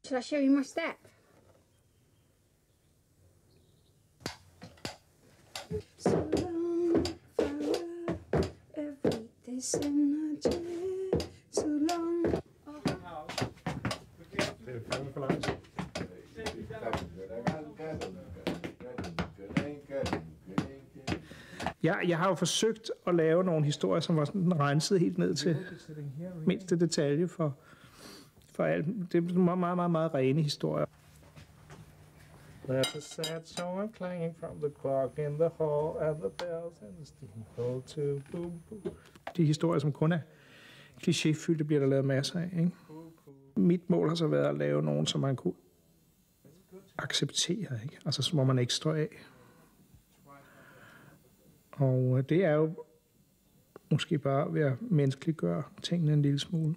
Should I show you my step? So long, farewell, every day's energy. So long. Det er fandme for langt. Jeg har jo forsøgt at lave nogle historier, som var sådan renset helt ned til mindste detalje for alt. Det er meget, meget, meget rene historier. There's a sad song of clanging from the clock in the hall and the bells and the steamboat to boom boom. De historier, som kun er klichéfyldte, bliver der lavet masser af, ikke? Mit mål har så været at lave nogen, som man kunne acceptere, ikke? Altså, så må man ikke stå af. Og det er jo måske bare ved at menneskeliggøre tingene en lille smule.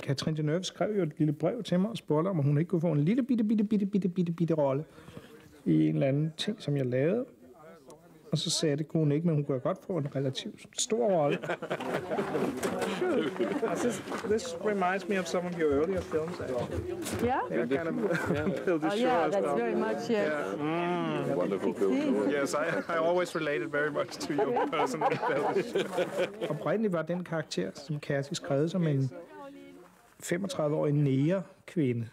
Catherine Deneuve skrev jo et lille brev til mig og spurgte om hun ikke kunne få en lille bitte rolle i en eller anden ting, som jeg lavede. Og så sagde jeg, det kunne hun ikke, men hun kunne godt få en relativt stor rolle. This reminds me of some of your earlier films, actually. Yeah? Yeah, kind of Bill Oh yeah, that's very much, yes. Yeah. Wonderful film. Yes, I always related very much to your person. Oprindeligt var den karakter, som Kathy skrev som en 35-årig nære-kvinde.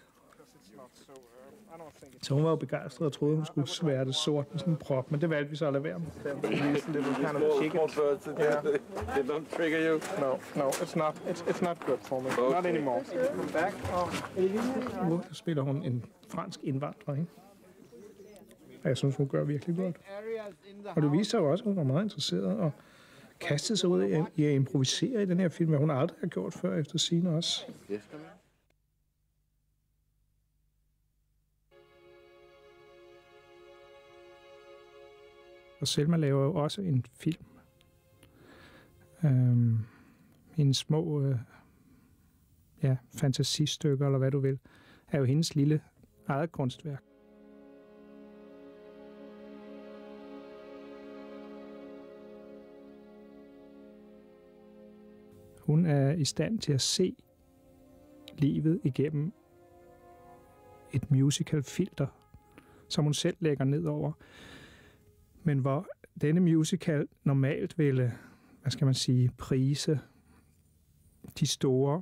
Så hun var jo begejstret og troede, hun skulle svære det sort med sådan en prop, men det valgte vi så at lade være med. Small birds, they don't trigger you. No, it's not good for me. Okay. Not anymore. Come back. Nu spiller hun en fransk indvandrer, ikke? Og jeg synes, hun gør virkelig godt. Og det viser jo også, at hun var meget interesseret og kastede sig ud i at improvisere i den her film, hvad hun aldrig har gjort før efter sigende også. Og Selma laver jo også en film. Hendes små fantasistykker, eller hvad du vil, er jo hendes lille eget kunstværk. Hun er i stand til at se livet igennem et musical-filter, som hun selv lægger ned over. Men hvor denne musical normalt ville, prise de store,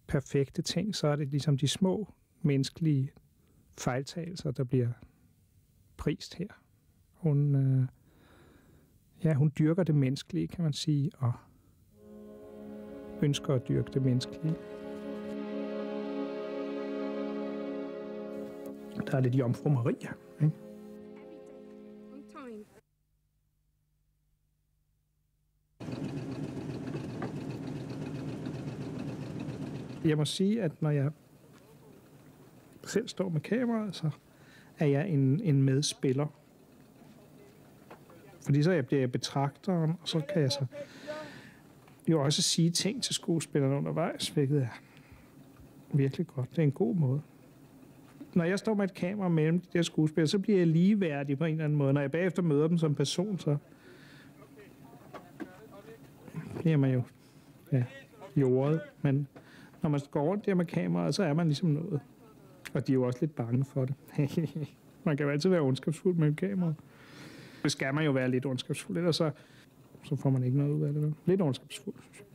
perfekte ting, så er det ligesom de små menneskelige fejltagelser, der bliver prist her. Hun dyrker det menneskelige, kan man sige, og ønsker at dyrke det menneskelige. Der er lidt Jomfru Maria, ikke? Jeg må sige, at når jeg selv står med kameraet, så er jeg en medspiller. Fordi så bliver jeg betragteren, og så kan jeg så jo også sige ting til skuespillerne undervejs, hvilket er virkelig godt. Det er en god måde. Når jeg står med et kamera mellem de der skuespillere, så bliver jeg ligeværdig på en eller anden måde. Når jeg bagefter møder dem som person, så bliver man jo jordet. Men når man går rundt der med kameraet, så er man ligesom noget. Og de er jo også lidt bange for det. Man kan jo altid være ondskabsfuld med kameraet. Det skal man jo være lidt ondskabsfuld, ellers så får man ikke noget ud af det. Lidt ondskabsfuld, synes jeg.